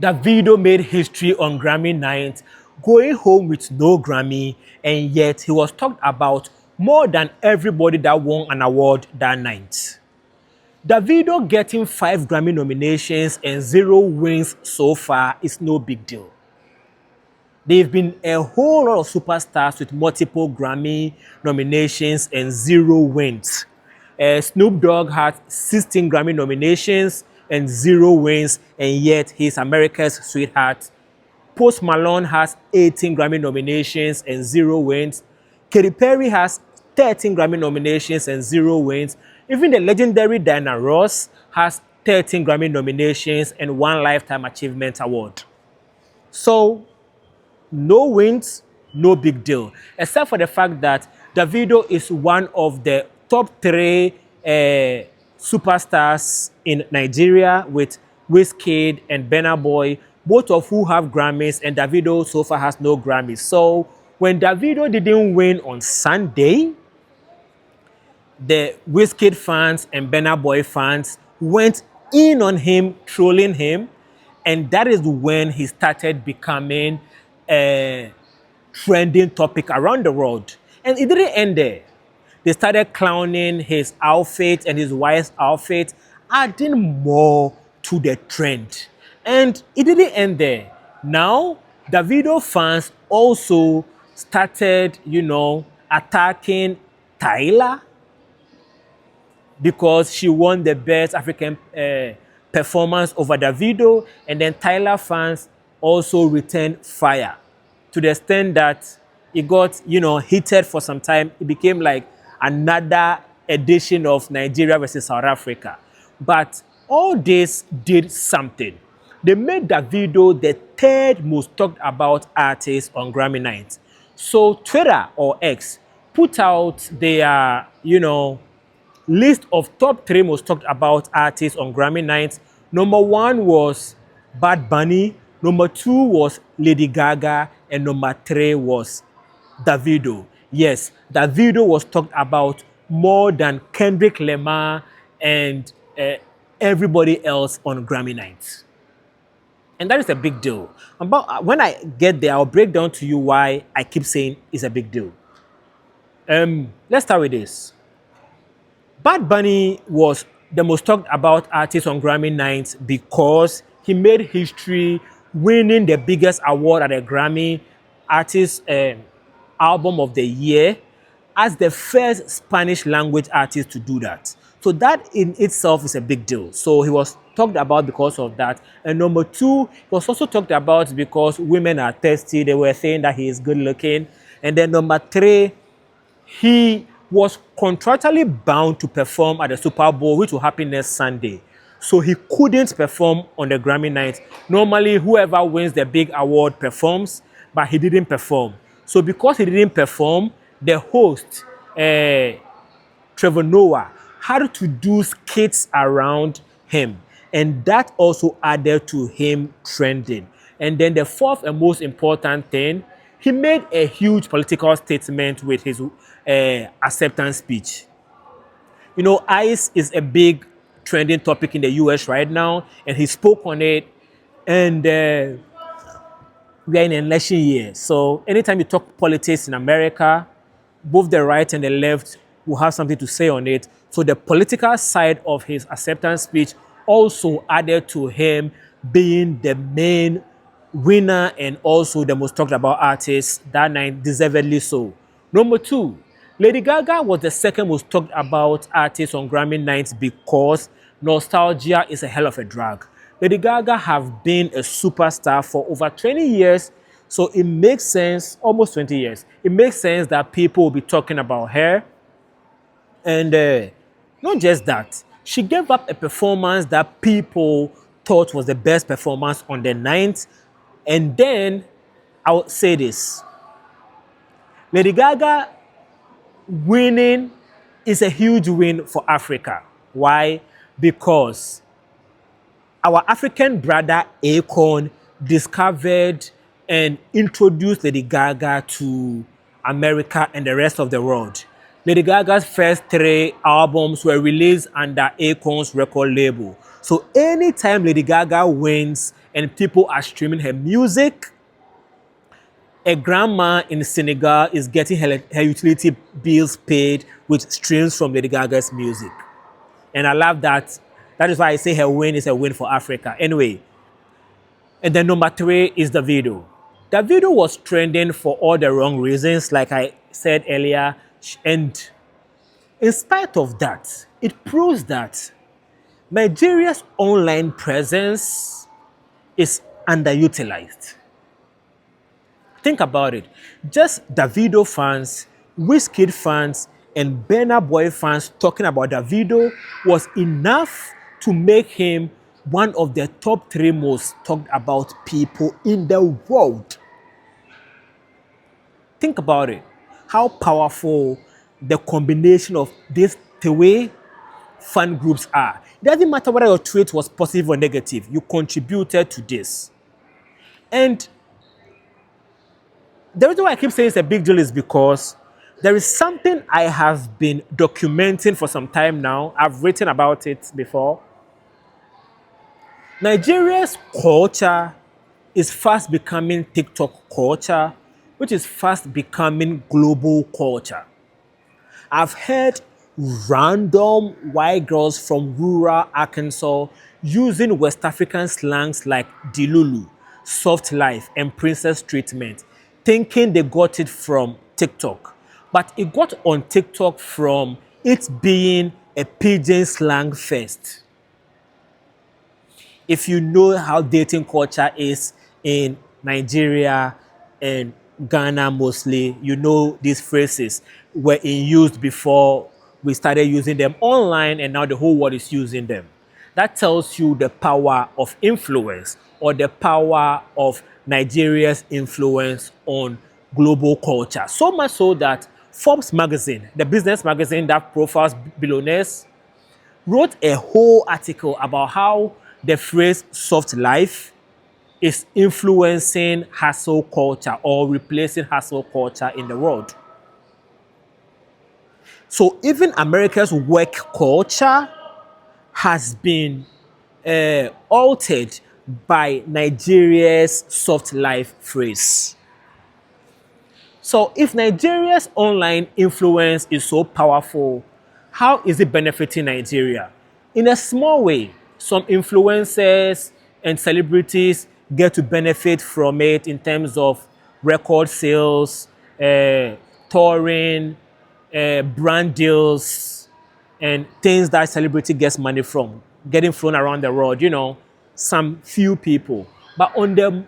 Davido made history on Grammy night, going home with no Grammy, and yet he was talked about more than everybody that won an award that night. Davido getting 5 Grammy nominations and 0 wins so far is no big deal. There have been a whole lot of superstars with multiple Grammy nominations and 0 wins. Snoop Dogg had 16 Grammy nominations and 0 wins, and yet he's America's sweetheart. Post Malone has 18 Grammy nominations and 0 wins. Katy Perry has 13 Grammy nominations and 0 wins. Even the legendary Diana Ross has 13 Grammy nominations and 1 Lifetime Achievement Award. So, no wins, no big deal. Except for the fact that Davido is one of the top 3 superstars in Nigeria with Wizkid and Burna Boy, both of who have Grammys, and Davido so far has no Grammys. So when Davido didn't win on Sunday, the Wizkid fans and Burna Boy fans went in on him, trolling him, and that is when he started becoming a trending topic around the world. And it didn't end there. They started clowning his outfit and his wife's outfit, adding more to the trend. And it didn't end there. Now, Davido fans also started, attacking Tyla because she won the best African performance over Davido, and then Tyla fans also returned fire to the extent that it got, heated for some time. It became like another edition of Nigeria versus South Africa. But all this did something. They made Davido the 3rd most talked about artist on Grammy night. So Twitter or X put out their, list of top 3 most talked about artists on Grammy night. Number 1 was Bad Bunny, number 2 was Lady Gaga, and number 3 was Davido. Yes, Davido was talked about more than Kendrick Lamar and everybody else on Grammy night. And that is a big deal. But when I get there, I'll break down to you why I keep saying it's a big deal. Let's start with this. Bad Bunny was the most talked about artist on Grammy night because he made history winning the biggest award at the Grammy Artist Album of the Year as the first Spanish language artist to do that. So that in itself is a big deal. So he was talked about because of that. And number 2, he was also talked about because women are thirsty. They were saying that he is good looking. And then number 3, he was contractually bound to perform at the Super Bowl, which will happen next Sunday. So he couldn't perform on the Grammy night. Normally, whoever wins the big award performs, but he didn't perform. So because he didn't perform, the host, Trevor Noah, had to do skits around him. And that also added to him trending. And then the 4th and most important thing, he made a huge political statement with his acceptance speech. ICE is a big trending topic in the US right now, and he spoke on it. And we are in an election year. So anytime you talk politics in America, both the right and the left will have something to say on it. So the political side of his acceptance speech also added to him being the main winner and also the most talked about artist that night, deservedly so. Number 2, Lady Gaga was the 2nd most talked about artist on Grammy nights because nostalgia is a hell of a drug. Lady Gaga have been a superstar for over 20 years, so it makes sense, almost 20 years, it makes sense that people will be talking about her. And not just that, she gave up a performance that people thought was the best performance on the night. And then, I would say this, Lady Gaga winning is a huge win for Africa. Why? Because our African brother Akon discovered and introduced Lady Gaga to America and the rest of the world. Lady Gaga's first 3 albums were released under Akon's record label. So anytime Lady Gaga wins and people are streaming her music, a grandma in Senegal is getting her utility bills paid with streams from Lady Gaga's music. And I love that. That is why I say her win is a win for Africa. Anyway, and then number 3 is Davido. Davido was trending for all the wrong reasons, like I said earlier. And in spite of that, it proves that Nigeria's online presence is underutilized. Think about it. Just Davido fans, Wizkid fans, and Burna Boy fans talking about Davido was enough to make him one of the top 3 most talked about people in the world. Think about it. How powerful the combination of these 3 fan groups are. It doesn't matter whether your tweet was positive or negative, you contributed to this. And the reason why I keep saying it's a big deal is because there is something I have been documenting for some time now. I've written about it before. Nigeria's culture is fast becoming TikTok culture, which is fast becoming global culture. I've heard random white girls from rural Arkansas using West African slangs like Dilulu, soft life, and princess treatment, thinking they got it from TikTok. But it got on TikTok from it being a pidgin slang fest. If you know how dating culture is in Nigeria and Ghana mostly, you know these phrases were in use before we started using them online, and now the whole world is using them. That tells you the power of influence, or the power of Nigeria's influence on global culture. So much so that Forbes magazine, the business magazine that profiles billionaires, wrote a whole article about how the phrase soft life is influencing hustle culture or replacing hustle culture in the world. So even America's work culture has been altered by Nigeria's soft life phrase. So if Nigeria's online influence is so powerful, how is it benefiting Nigeria? In a small way, some influencers and celebrities get to benefit from it in terms of record sales, touring, brand deals, and things that celebrity gets money from, getting flown around the world, some few people. But on the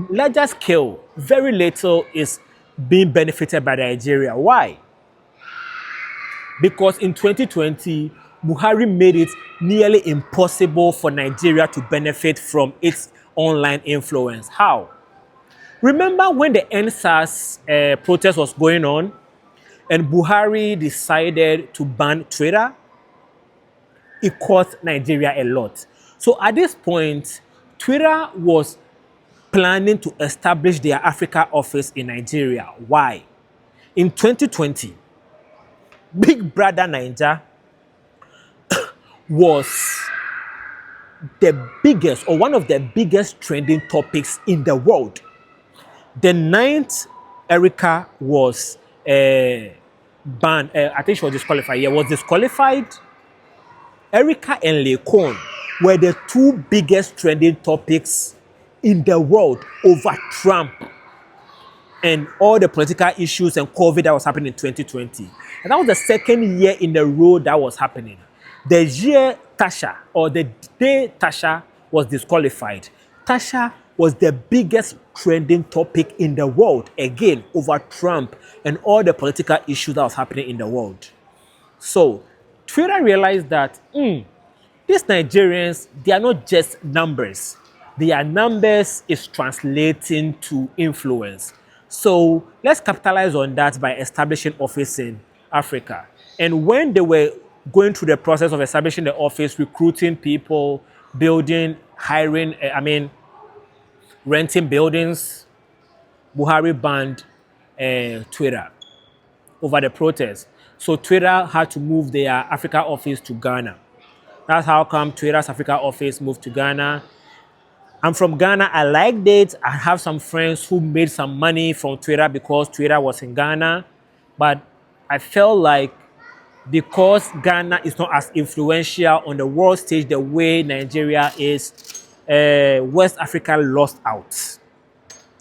larger scale, very little is being benefited by Nigeria. Why? Because in 2020, Buhari made it nearly impossible for Nigeria to benefit from its online influence. How? Remember when the NSAS protest was going on and Buhari decided to ban Twitter? It cost Nigeria a lot. So at this point, Twitter was planning to establish their Africa office in Nigeria. Why? In 2020, Big Brother Naija was the biggest, or one of the biggest trending topics in the world. The ninth Erica was banned. I think she was disqualified. Yeah, was disqualified. Erica and Lekon were the 2 biggest trending topics in the world over Trump and all the political issues and COVID that was happening in 2020. And that was the second year in a row that was happening. The year Tasha, or the day Tasha was disqualified, Tasha was the biggest trending topic in the world, again, over Trump and all the political issues that was happening in the world. So Twitter realized that these Nigerians, they are not just numbers. Their numbers is translating to influence. So let's capitalize on that by establishing office in Africa. And when they were going through the process of establishing the office, recruiting people, building, hiring, renting buildings, Buhari banned Twitter over the protest. So Twitter had to move their Africa office to Ghana. That's how come Twitter's Africa office moved to Ghana. I'm from Ghana. I liked it. I have some friends who made some money from Twitter because Twitter was in Ghana. But I felt like because Ghana is not as influential on the world stage the way Nigeria is, West Africa lost out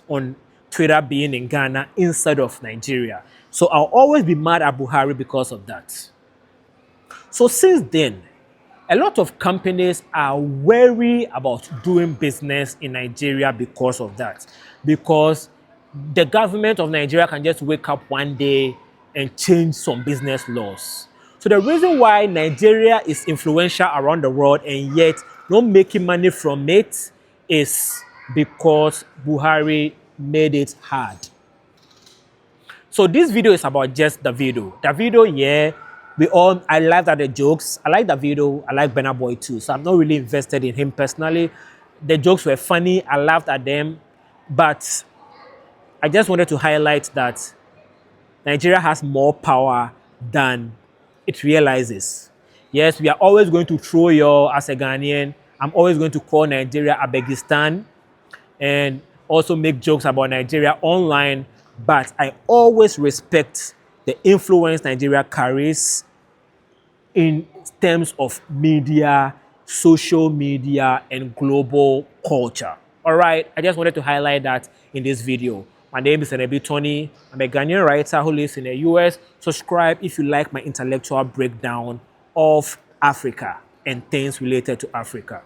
on Twitter being in Ghana instead of Nigeria. So I'll always be mad at Buhari because of that. So since then, a lot of companies are wary about doing business in Nigeria because of that. Because the government of Nigeria can just wake up one day and change some business laws. So the reason why Nigeria is influential around the world and yet not making money from it is because Buhari made it hard. So this video is about just Davido. Davido, yeah, I laughed at the jokes. I like Davido. I like Burna Boy too. So I'm not really invested in him personally. The jokes were funny. I laughed at them. But I just wanted to highlight that Nigeria has more power than it realizes. Yes, we are always going to throw your, as a Ghanaian, I'm always going to call Nigeria Abegistan and also make jokes about Nigeria online, but I always respect the influence Nigeria carries in terms of media, social media, and global culture. All right, I just wanted to highlight that in this video. My name is Enebi Tony. I'm a Ghanaian writer who lives in the US. Subscribe if you like my intellectual breakdown of Africa and things related to Africa.